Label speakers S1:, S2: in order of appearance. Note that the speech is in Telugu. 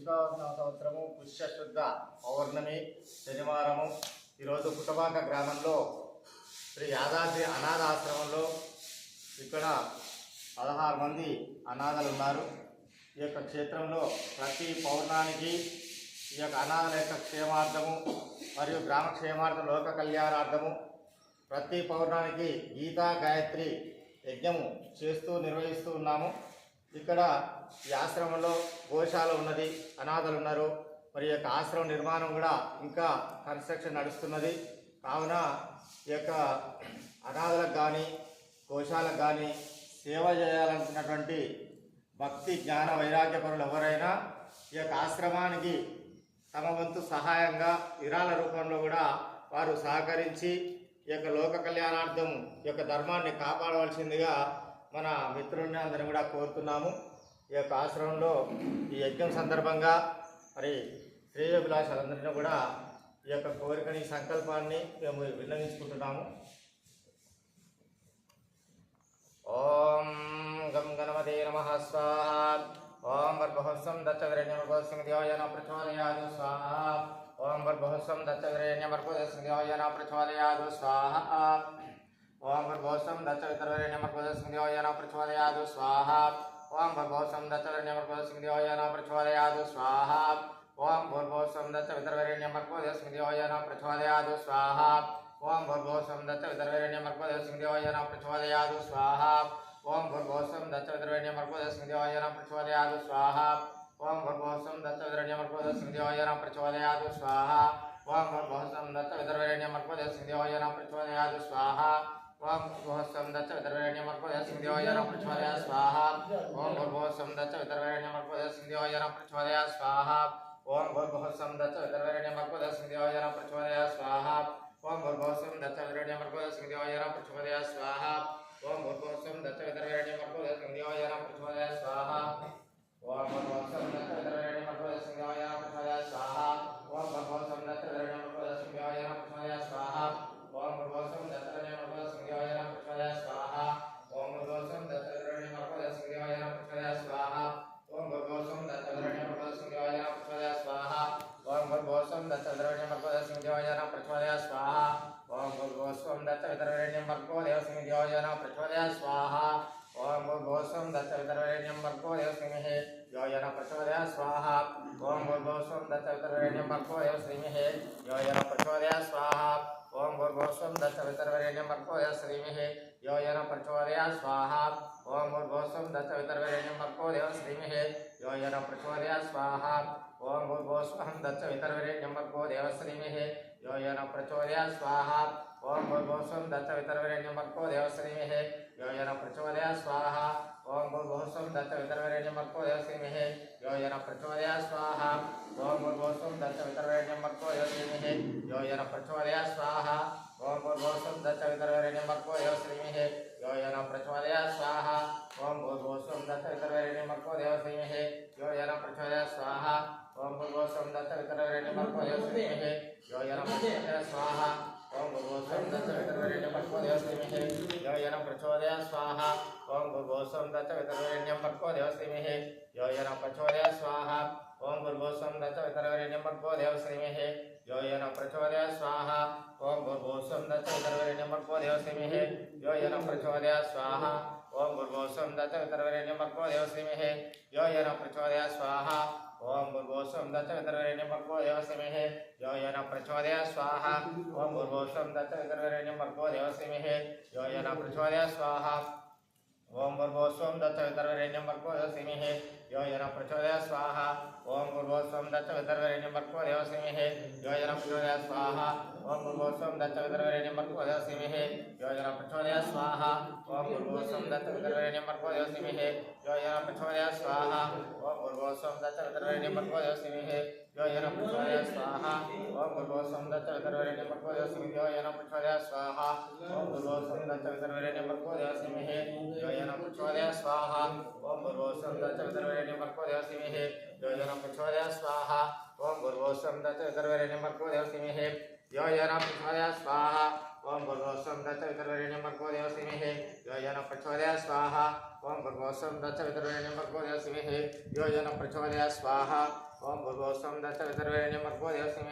S1: విశ్వావస సంవత్సరము పుష్యశుద్ధ పౌర్ణమి శనివారము ఈరోజు పుట్టబాక గ్రామంలో శ్రీ యాదాద్రి అనాథాశ్రమంలో ఇక్కడ 16 మంది అనాథలు ఉన్నారు. ఈ యొక్క క్షేత్రంలో ప్రతి పౌర్ణానికి ఈ యొక్క అనాథల యొక్క క్షేమార్థము మరియు గ్రామ క్షేమార్థం లోక కళ్యాణార్థము ప్రతి పౌర్ణానికి గీతా గాయత్రి యజ్ఞము చేస్తూ నిర్వహిస్తూ ఉన్నాము. ఇక్కడ ఈ ఆశ్రమంలో గోశాల ఉన్నది, అనాథలు ఉన్నారు. మరి యొక్క ఆశ్రమం నిర్మాణం కూడా ఇంకా కన్స్ట్రక్షన్ నడుస్తున్నది. కావున ఈ యొక్క అనాథలకు కానీ గోశాలకు కానీ సేవ చేయాలనుకున్నటువంటి భక్తి జ్ఞాన వైరాగ్యపరులు ఎవరైనా ఈ యొక్క ఆశ్రమానికి తమ వంతు సహాయంగా విరాళ రూపంలో కూడా వారు సహకరించి ఈ యొక్క లోక కళ్యాణార్థం ఈ యొక్క ధర్మాన్ని కాపాడవలసిందిగా మన మిత్రుల్ని అందరిని కూడా కోరుతున్నాము. ఈ యొక్క ఆశ్రమంలో ఈ యజ్ఞం సందర్భంగా మరి శ్రేయోభిలాషాలందరినీ కూడా ఈ యొక్క కోరికని సంకల్పాన్ని మేము విన్నవించుకుంటున్నాము. ఓం గం గణపతే నమః స్వాహా. ఓం వర్భవస్వం దత్తవిరణ్యమర్గోస్మిదేవయన ప్రచోదయాదు స్వాహా. ఓం వర్భవస్వం దత్తవిరణ్యమర్గోస్మిదేవయన ప్రచోదయాదు స్వాహా. ఓం వర్భవస్వం దత్తవిరణ్యమర్గోస్మిదేవయన ప్రచోదయాదు స్వాహా. ఓం వర్భవస్వం దత్తవిరణ్యమర్గోస్మిదేవయన ప్రచోదయాదు స్వాహా. ఓం భూర్భువస్వం దత్తవితరవిరణ్యమర్గోస్మిదేవయన ప్రచోదయాదు స్వాహా. ఓం భూర్భువస్వం దత్తవితరవిరణ్యమర్గోస్మిదేవయన ప్రచోదయాదు స్వాహా. ఓం భూర్భువస్వం దత్తవితరవిరణ్యమర్గోస్మిదేవయన ప్రచోదయాదు స్వాహా. ఓం భూర్భువస్వం దత్తవితరవిరణ్యమర్గోస్మిదేవయన ప్రచోదయాదు స్వాహా. ఓం భూర్భువస్వం దత్తవితరవిరణ్యమర్గోస్మిదేవయన ప్రచోదయాదు స్వాహా. ఓం భూర్భువస్వం దత్తవితరవిరణ్యమర్గోస్మిదేవయన ప్రచోదయాదు స్వాహా. ఓం భూర్భువస్వం దత్తవితరవిరణ్యమర్గోస్మిదేవయన ప్రచోదయాదు స్వాహా. ఓం భూర్భువస్వం దత్తవితరవిరణ్యమర్గోస్మిదేవయన ప్రచోదయాదు స్వాహా. ఓం భూర్భువస్వం దత్తవితరవిరణ్యమర్గోస్మిదేవయన ప్రచోదయాదు స్వాహా. ఓం భూర్భువస్వం దత్తవితరవిరణ్యమర్గోస్మిదేవయన ప్రచోదయాదు స్వాహా. ఓం భూర్భువస్వం దత్తవితరవిరణ్యమర్గోస్మిదేవయన ప్రచోదయాదు స్వాహా. ఓం భూర్భువస్వం దత్తవితరవిరణ్యమర్గోస్మిదేవయన ప్రచోదయాదు స్వాహా. ఓం భూర్భువస్వం దత్తవితరవిరణ్యమర్గోస్మిదేవయన ప్రచోదయాదు స్వాహా. ఓం భూర్భువస్వం దత్తవితరవిరణ్యమర్గోస్మిదేవయన ప్రచోదయాదు స్వాహా. ఓం భూర్భువస్వం దత్తవితరవిరణ్యమర్గోస్మిదేవయన ప్రచోదయాదు స్వాహా. ఓం భూర్భువస్వం దత్తవితరవిరణ్యమర్గోస్మిదేవయన ప్రచోదయాదు స్వాహా. ఓం భూర్భువస్వం దత్తవితరవిరణ్యమర్గోస్మిదేవయన ప్రచోదయాదు స్వాహా. ఓం భూర్భువస్వం దత్తవితరవిరణ్యమర్గోస్మిదేవయన ప్రచోదయాదు స్వాహా. ఓం భూర్భువస్వం దత్తవితరవిరణ్యమర్గోస్మిదేవయన ప్రచోదయాదు స్వాహా. ఓం భూర్భువస్వం దత్తవితరవిరణ్యమర్గోస్మిదేవయన ప్రచోదయాదు స్వాహా. ఓం భూర్భువస్వం దత్తవితరవిరణ్యమర్గోస్మిదేవయన ప్రచోదయాదు స్వాహా. ఓం భూర్భువస్వం దత్తవితరవిరణ్యమర్గోస్మిదేవయన ప్రచోదయాదు స్వాహా. ఓం భూర్భువస్వం దత్తవితరవిరణ్యమర్గోస్మిదేవయన ప్రచోదయాదు స్వాహా. ఓం భూర్భువస్వం దత్తవితరవిరణ్యమర్గోస్మిదేవయన ప్రచోదయాదు స్వాహా. ఓం భూర్భువస్వం దత్తవితరవిరణ్యమర్గోస్మిదేవయన ప్రచోదయాదు స్వాహా. ఓం భూర్భువస్వం దత్తవితరవిరణ్యమర్గోస్మిదేవయన ప్రచోదయాదు స్వాహా. ఓం భూర్భువస్వం దత్తవితరవిరణ్యమర్గోస్మిదేవయన ప్రచోదయాదు స్వాహా. ఓం భూర్భువస్వం దత్తవితరవిరణ్యమర్గోస్మిదేవయన ప్రచోదయాదు స్వాహా. ఓం భూర్భువస్వం దత్తవితరవిరణ్యమర్గోస్మిదేవయన ప్రచోదయాదు స్వాహా. ఓం భూర్భువస్వం దత్తవితరవిరణ్యమర్గోస్మిదేవయన ప్రచోదయాదు స్వాహా. ఓం భూర్భువస్వం దత్తవితరవిరణ్యమర్గోస్మిదేవయన ప్రచోదయాదు స్వాహా. ఓం భూర్భువస్వం దత్తవితరవిరణ్యమర్గోస్మిదేవయన ప్రచోదయాదు స్వాహా. ఓం భూర్భువస్వం దత్తవితరవిరణ్యమర్గోస్మిదేవయన ప్రచోదయాదు స్వాహా. ఓం భూర్భువస్వం దత్తవితరవిరణ్యమర్గోస్మిదేవయన ప్రచోదయాదు స్వాహా. ఓం భూర్భువస్వం దత్తవితరవిరణ్యమర్గోస్మిదేవయన ప్రచోదయాదు స్వాహా. ఓం భూర్భువస్వం దత్తవితరవిరణ్యమర్గోస్మిదేవయన ప్రచోదయాదు స్వాహా. ఓం భూర్భువస్వం దత్తవితరవిరణ్యమర్గోస్మిదేవయన ప్రచోదయాదు స్వాహా. ఓం భూర్భువస్వం దత్తవితరవిరణ్యమర్గోస్మిదేవయన ప్రచోదయాదు స్వాహా. ఓం భూర్భువస్వం దత్తవితరవిరణ్యమర్గోస్మిదేవయన ప్రచోదయాదు స్వాహా. ఓం భూర్భువస్వం దత్తవితరవిరణ్యమర్గోస్మిదేవయన ప్రచోదయాదు స్వాహా. ఓం భూర్భువస్వం దత్తవితరవిరణ్యమర్గోస్మిదేవయన ప్రచోదయాదు స్వాహా. ఓం భూర్భువస్వం దత్తవితరవిరణ్యమర్గోస్మిదేవయన ప్రచోదయాదు స్వాహా. ఓం భూర్భువస్వం దత్తవితరవిరణ్యమర్గోస్మిదేవయన ప్రచోదయాదు స్వాహా. ఓం భూర్భువస్వం దత్తవితరవిరణ్యమర్గోస్మిదేవయన ప్రచోదయాదు స్వాహా. ఓం భూర్భువస్వం దత్తవితరవిరణ్యమర్గోస్మిదేవయన ప్రచోదయాదు స్వాహా. ఓం భగవస్వం దత్తవితర్వేణ్యం భగవో దేవస్మిహి యోజన ప్రచోదయ స్వాహ ఓం భగవస్వం దత్తవితర్వేణ్యం భగవో దేవస్మిహి